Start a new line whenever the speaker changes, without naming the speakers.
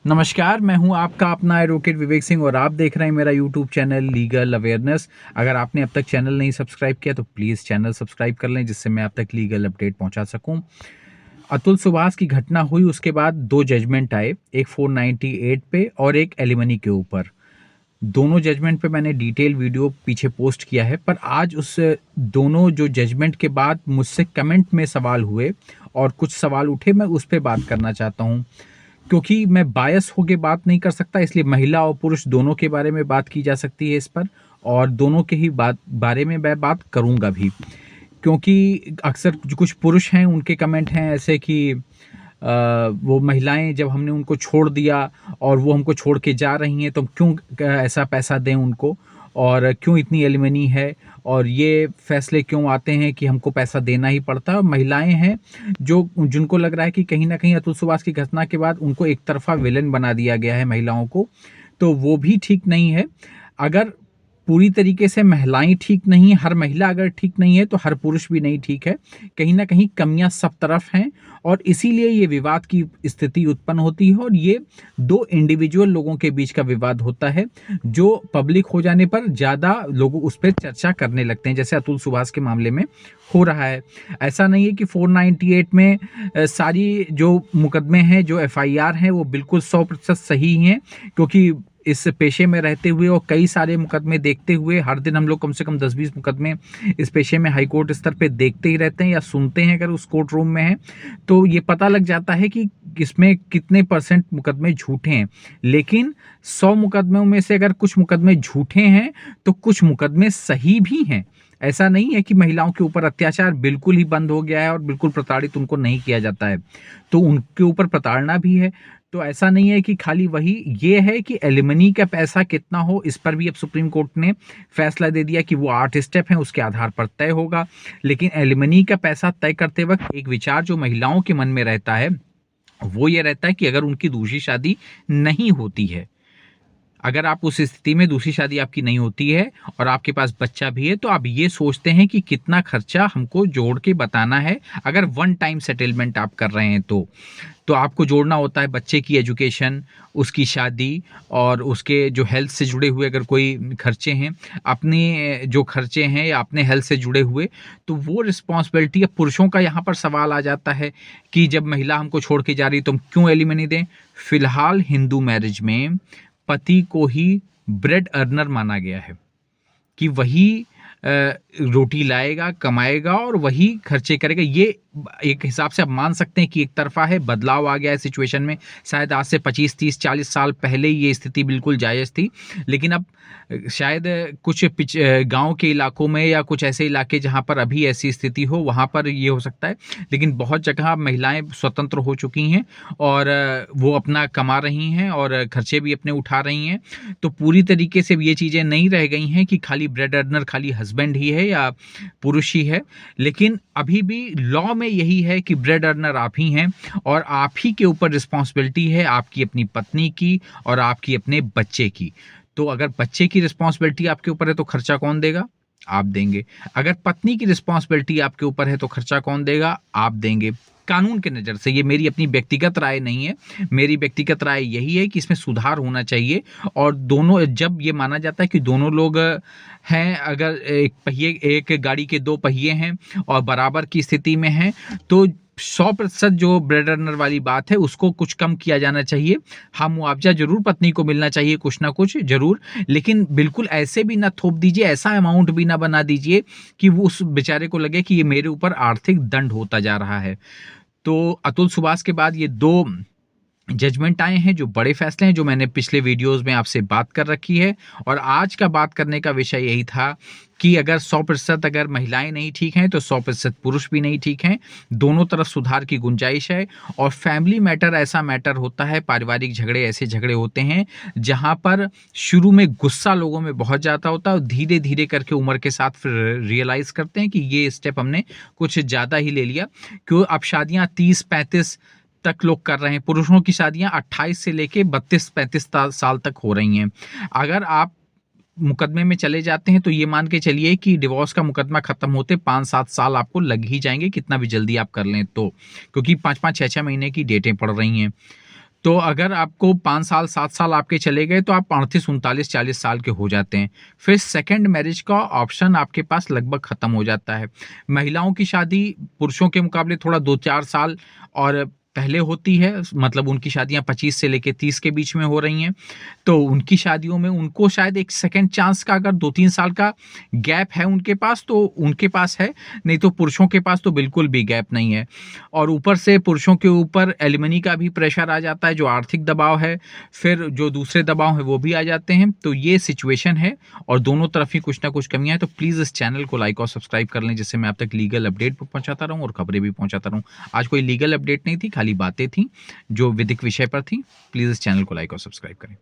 नमस्कार, मैं हूं आपका अपना एडवोकेट विवेक सिंह और आप देख रहे हैं मेरा यूट्यूब चैनल लीगल अवेयरनेस। अगर आपने अब तक चैनल नहीं सब्सक्राइब किया तो प्लीज़ चैनल सब्सक्राइब कर लें, जिससे मैं आप तक लीगल अपडेट पहुंचा सकूं। अतुल सुभाष की घटना हुई, उसके बाद दो जजमेंट आए, एक 498 पे और एक एलिमनी के ऊपर। दोनों जजमेंट पे मैंने डिटेल वीडियो पीछे पोस्ट किया है, पर आज उस दोनों जो जजमेंट के बाद मुझसे कमेंट में सवाल हुए और कुछ सवाल उठे, मैं उस पर बात करना चाहता हूँ। क्योंकि मैं बायस होके बात नहीं कर सकता, इसलिए महिला और पुरुष दोनों के बारे में बात की जा सकती है इस पर, और दोनों के ही बारे में मैं बात करूंगा भी। क्योंकि अक्सर जो कुछ पुरुष हैं उनके कमेंट हैं ऐसे कि वो महिलाएं जब हमने उनको छोड़ दिया और वो हमको छोड़ के जा रही हैं तो हम क्यों ऐसा पैसा दें उनको, और क्यों इतनी एलिमनी है, और ये फैसले क्यों आते हैं कि हमको पैसा देना ही पड़ता है। और महिलाएं हैं जो जिनको लग रहा है कि कहीं ना कहीं अतुल सुभाष की घटना के बाद उनको एक तरफा विलेन बना दिया गया है महिलाओं को, तो वो भी ठीक नहीं है। अगर पूरी तरीके से महिलाएं ठीक नहीं, हर महिला अगर ठीक नहीं है तो हर पुरुष भी नहीं ठीक है। कहीं ना कहीं कमियां सब तरफ हैं, और इसीलिए ये विवाद की स्थिति उत्पन्न होती है, और ये दो इंडिविजुअल लोगों के बीच का विवाद होता है जो पब्लिक हो जाने पर ज़्यादा लोग उस पर चर्चा करने लगते हैं, जैसे अतुल सुभाष के मामले में हो रहा है। ऐसा नहीं है कि 498 में सारी जो मुकदमे हैं, जो एफआईआर हैं, वो बिल्कुल 100% सही हैं। क्योंकि इस पेशे में रहते हुए और कई सारे मुकदमे देखते हुए हर दिन हम लोग कम से कम 10-20 मुकदमे इस पेशे में हाई कोर्ट स्तर पे देखते ही रहते हैं या सुनते हैं अगर उस कोर्ट रूम में हैं, तो ये पता लग जाता है कि इसमें कितने % मुकदमे झूठे हैं। लेकिन 100 मुकदमों में से अगर कुछ मुकदमे झूठे हैं तो कुछ मुकदमे सही भी हैं। ऐसा नहीं है कि महिलाओं के ऊपर अत्याचार बिल्कुल ही बंद हो गया है और बिल्कुल प्रताड़ित उनको नहीं किया जाता है, तो उनके ऊपर प्रताड़ना भी है। तो ऐसा नहीं है कि खाली वही ये है कि एलिमनी का पैसा कितना हो, इस पर भी अब सुप्रीम कोर्ट ने फैसला दे दिया कि वो 8 स्टेप हैं, उसके आधार पर तय होगा। लेकिन एलिमनी का पैसा तय करते वक्त एक विचार जो महिलाओं के मन में रहता है वो ये रहता है कि अगर उनकी दूसरी शादी नहीं होती है, अगर आप उस स्थिति में दूसरी शादी आपकी नहीं होती है और आपके पास बच्चा भी है, तो आप ये सोचते हैं कि कितना खर्चा हमको जोड़ के बताना है। अगर वन टाइम सेटलमेंट आप कर रहे हैं तो आपको जोड़ना होता है बच्चे की एजुकेशन, उसकी शादी और उसके जो हेल्थ से जुड़े हुए अगर कोई खर्चे हैं, अपने जो खर्चे हैं या अपने हेल्थ से जुड़े हुए, तो वो रिस्पॉन्सिबिलिटी अब पुरुषों का यहाँ पर सवाल आ जाता है कि जब महिला हमको छोड़ के जा रही तो हम क्यों एलिमनी दें। फिलहाल हिंदू मैरिज में पति को ही ब्रेड अर्नर माना गया है कि वही रोटी लाएगा, कमाएगा और वही खर्चे करेगा। ये एक हिसाब से आप मान सकते हैं कि एक तरफा है, बदलाव आ गया है सिचुएशन में। शायद आज से 25, 30, 40 साल पहले ये स्थिति बिल्कुल जायज़ थी, लेकिन अब शायद कुछ गांव के इलाकों में या कुछ ऐसे इलाके जहां पर अभी ऐसी स्थिति हो, वहां पर ये हो सकता है। लेकिन बहुत जगह महिलाएं स्वतंत्र हो चुकी हैं और वो अपना कमा रही हैं और खर्चे भी अपने उठा रही हैं। तो पूरी तरीके से ये चीज़ें नहीं रह गई हैं कि खाली ब्रेड अर्नर खाली हस्बैंड ही है या पुरुष ही है। लेकिन अभी भी लॉ में यही है कि ब्रेड अर्नर आप ही हैं और आप ही के ऊपर रिस्पॉन्सिबिलिटी है, आपकी अपनी पत्नी की और आपकी अपने बच्चे की। तो अगर बच्चे की रिस्पॉन्सिबिलिटी आपके ऊपर है तो खर्चा कौन देगा? आप देंगे। अगर पत्नी की रिस्पॉन्सिबिलिटी आपके ऊपर है तो खर्चा कौन देगा? आप देंगे। कानून के नज़र से, ये मेरी अपनी व्यक्तिगत राय नहीं है, मेरी व्यक्तिगत राय यही है कि इसमें सुधार होना चाहिए। और दोनों, जब ये माना जाता है कि दोनों लोग हैं, अगर एक गाड़ी के दो पहिए हैं और बराबर की स्थिति में हैं, तो 100% जो ब्रेड अर्नर वाली बात है उसको कुछ कम किया जाना चाहिए। हाँ, मुआवजा जरूर पत्नी को मिलना चाहिए, कुछ ना कुछ जरूर, लेकिन बिल्कुल ऐसे भी ना थोप दीजिए, ऐसा अमाउंट भी ना बना दीजिए कि वो उस बेचारे को लगे कि ये मेरे ऊपर आर्थिक दंड होता जा रहा है। तो अतुल सुभाष के बाद ये दो जजमेंट आए हैं जो बड़े फैसले हैं, जो मैंने पिछले वीडियोस में आपसे बात कर रखी है। और आज का बात करने का विषय यही था कि अगर 100% अगर महिलाएं नहीं ठीक हैं तो 100% पुरुष भी नहीं ठीक हैं। दोनों तरफ सुधार की गुंजाइश है। और फैमिली मैटर ऐसा मैटर होता है, पारिवारिक झगड़े ऐसे झगड़े होते हैं जहां पर शुरू में गुस्सा लोगों में बहुत ज़्यादा होता है और धीरे धीरे करके उम्र के साथ फिर रियलाइज़ करते हैं कि ये स्टेप हमने कुछ ज़्यादा ही ले लिया। क्यों अब शादियाँ 30-35 तक लोग कर रहे हैं, पुरुषों की शादियां 28 से लेके 32-35 साल तक हो रही हैं। अगर आप मुकदमे में चले जाते हैं तो ये मान के चलिए कि डिवोर्स का मुकदमा खत्म होते 5-7 साल आपको लग ही जाएंगे, कितना भी जल्दी आप कर लें तो, क्योंकि 5-5, 6-6 महीने की डेटें पड़ रही हैं। तो अगर आपको 5 साल 7 साल आपके चले गए तो आप 38, 39, 40 साल के हो जाते हैं। फिर सेकंड मैरिज का ऑप्शन आपके पास लगभग खत्म हो जाता है। महिलाओं की शादी पुरुषों के मुकाबले थोड़ा 2-4 साल और पहले होती है, मतलब उनकी शादियाँ 25 से लेके 30 के बीच में हो रही हैं। तो उनकी शादियों में उनको शायद एक सेकंड चांस का अगर 2-3 साल का गैप है उनके पास तो उनके पास है, नहीं तो पुरुषों के पास तो बिल्कुल भी गैप नहीं है। और ऊपर से पुरुषों के ऊपर एलिमनी का भी प्रेशर आ जाता है, जो आर्थिक दबाव है, फिर जो दूसरे दबाव हैं वो भी आ जाते हैं। तो ये सिचुएशन है और दोनों तरफ ही कुछ ना कुछ कमियाँ हैं। तो प्लीज़ इस चैनल को लाइक और सब्सक्राइब कर लें, जिससे मैं आप तक लीगल अपडेट पहुँचाता रहूँ और खबरें भी पहुँचाता रहूँ। आज कोई लीगल अपडेट नहीं थी, खाली बातें थी जो विधिक विषय पर थी। प्लीज़ इस चैनल को लाइक और सब्सक्राइब करें।